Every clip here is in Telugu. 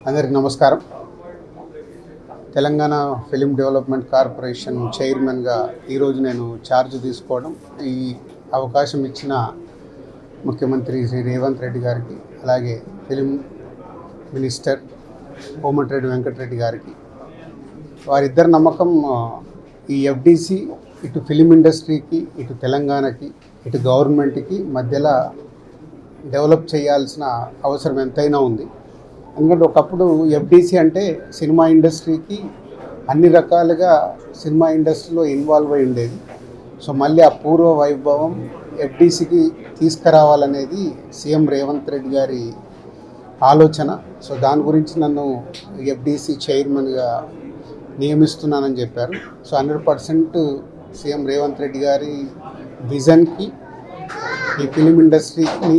అందరికీ నమస్కారం. తెలంగాణ ఫిలిం డెవలప్మెంట్ కార్పొరేషన్ చైర్మన్గా ఈరోజు నేను ఛార్జ్ తీసుకోవడం, ఈ అవకాశం ఇచ్చిన ముఖ్యమంత్రి శ్రీ రేవంత్ రెడ్డి గారికి, అలాగే ఫిలిం మినిస్టర్ కోమటిరెడ్డి వెంకటరెడ్డి గారికి, వారిద్దరి నమ్మకం ఈ ఎఫ్డిసి ఇటు ఫిలిం ఇండస్ట్రీకి, ఇటు తెలంగాణకి, ఇటు గవర్నమెంట్కి మధ్యలో డెవలప్ చేయాల్సిన అవసరం ఎంతైనా ఉంది. ఎందుకంటే ఒకప్పుడు ఎఫ్డిసి అంటే సినిమా ఇండస్ట్రీకి అన్ని రకాలుగా సినిమా ఇండస్ట్రీలో ఇన్వాల్వ్ అయి ఉండేది. సో మళ్ళీ ఆ పూర్వ వైభవం ఎఫ్డిసికి తీసుకురావాలనేది సీఎం రేవంత్ రెడ్డి గారి ఆలోచన. సో దాని గురించి నన్ను ఎఫ్డిసి చైర్మన్గా నియమిస్తున్నానని చెప్పారు. సో 100% సీఎం రేవంత్ రెడ్డి గారి విజన్కి, ఈ ఫిలిం ఇండస్ట్రీని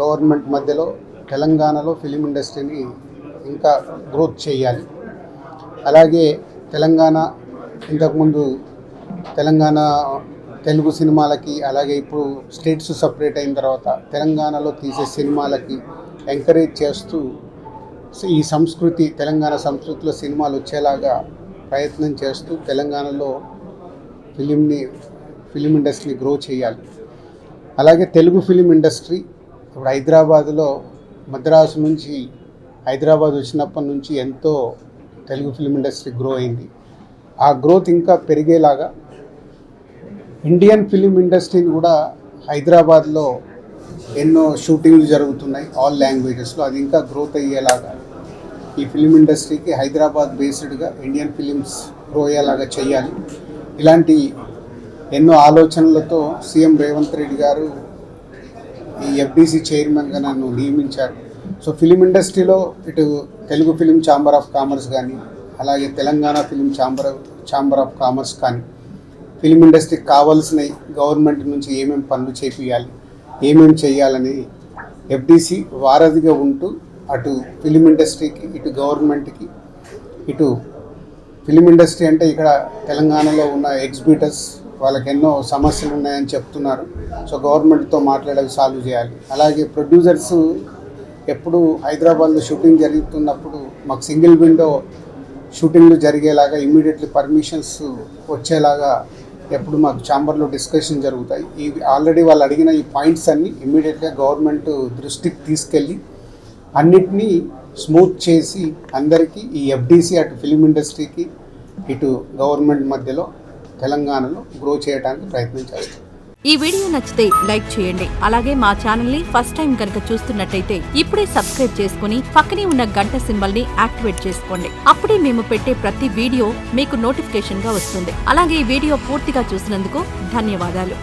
గవర్నమెంట్ మధ్యలో తెలంగాణలో ఫిలిం ఇండస్ట్రీని ఇంకా గ్రోత్ చేయాలి. అలాగే తెలంగాణ ఇంతకుముందు తెలంగాణ తెలుగు సినిమాలకి, అలాగే ఇప్పుడు స్టేట్స్ సపరేట్ అయిన తర్వాత తెలంగాణలో తీసే సినిమాలకి ఎంకరేజ్ చేస్తూ ఈ సంస్కృతి, తెలంగాణ సంస్కృతిలో సినిమాలు వచ్చేలాగా ప్రయత్నం చేస్తూ తెలంగాణలో ఫిలిం ఇండస్ట్రీని గ్రో చేయాలి. అలాగే తెలుగు ఫిలిం ఇండస్ట్రీ ఇప్పుడు హైదరాబాదులో, మద్రాసు నుంచి హైదరాబాద్ వచ్చినప్పటి నుంచి ఎంతో తెలుగు ఫిలిం ఇండస్ట్రీ గ్రో అయింది. ఆ గ్రోత్ ఇంకా పెరిగేలాగా ఇండియన్ ఫిలిం ఇండస్ట్రీని కూడా హైదరాబాద్లో ఎన్నో షూటింగ్లు జరుగుతున్నాయి ఆల్ లాంగ్వేజెస్లో, అది ఇంకా గ్రోత్ అయ్యేలాగా ఈ ఫిలిం ఇండస్ట్రీకి హైదరాబాద్ బేస్డ్గా ఇండియన్ ఫిలిమ్స్ గ్రో అయ్యేలాగా చేయాలి. ఇలాంటి ఎన్నో ఆలోచనలతో సీఎం రేవంత్ రెడ్డి గారు ఈ ఎఫ్డిసి చైర్మన్గా నన్ను నియమించారు. సో ఫిలిం ఇండస్ట్రీలో ఇటు Telugu film chamber of commerce కానీ, అలాగే Telangana film chamber of commerce కానీ, ఫిలిం ఇండస్ట్రీకి కావాల్సిన గవర్నమెంట్ నుంచి ఏమేమి పనులు చేయాలి, ఏమేమి చేయాలని ఎఫ్డిసి వారధిగా ఉంటూ అటు ఫిలిం ఇండస్ట్రీకి, ఇటు గవర్నమెంట్కి, ఇటు ఫిలిం ఇండస్ట్రీ అంటే ఇక్కడ తెలంగాణలో ఉన్న ఎగ్జిబిటర్స్ వాళ్ళకి ఎన్నో సమస్యలు ఉన్నాయని చెప్తున్నారు. సో గవర్నమెంట్తో మాట్లాడి సాల్వ్ చేయాలి. అలాగే ప్రొడ్యూసర్స్ ఎప్పుడు హైదరాబాద్లో షూటింగ్ జరుగుతున్నప్పుడు మాకు సింగిల్ విండో షూటింగ్లు జరిగేలాగా, ఇమ్మీడియట్లీ పర్మిషన్స్ వచ్చేలాగా ఎప్పుడు మాకు ఛాంబర్లో డిస్కషన్ జరుగుతాయి. ఇవి ఆల్రెడీ వాళ్ళు అడిగిన ఈ పాయింట్స్ అన్నీ ఇమ్మీడియట్గా గవర్నమెంట్ దృష్టికి తీసుకెళ్ళి అన్నిటినీ స్మూత్ చేసి అందరికీ ఈ ఎఫ్డిసి అటు ఫిలిం ఇండస్ట్రీకి, ఇటు గవర్నమెంట్ మధ్యలో తెలంగాణలో గ్రో చేయడానికి ప్రయత్నం చేస్తాం. ఈ వీడియో నచ్చితే లైక్ చేయండి. అలాగే మా ఛానల్ ని ఫస్ట్ టైం కనుక చూస్తున్నట్టయితే ఇప్పుడే సబ్స్క్రైబ్ చేసుకుని పక్కనే ఉన్న గంట సింబల్ ని యాక్టివేట్ చేసుకోండి. అప్పుడే మేము పెట్టే ప్రతి వీడియో మీకు నోటిఫికేషన్ గా వస్తుంది. అలాగే ఈ వీడియో పూర్తిగా చూసినందుకు ధన్యవాదాలు.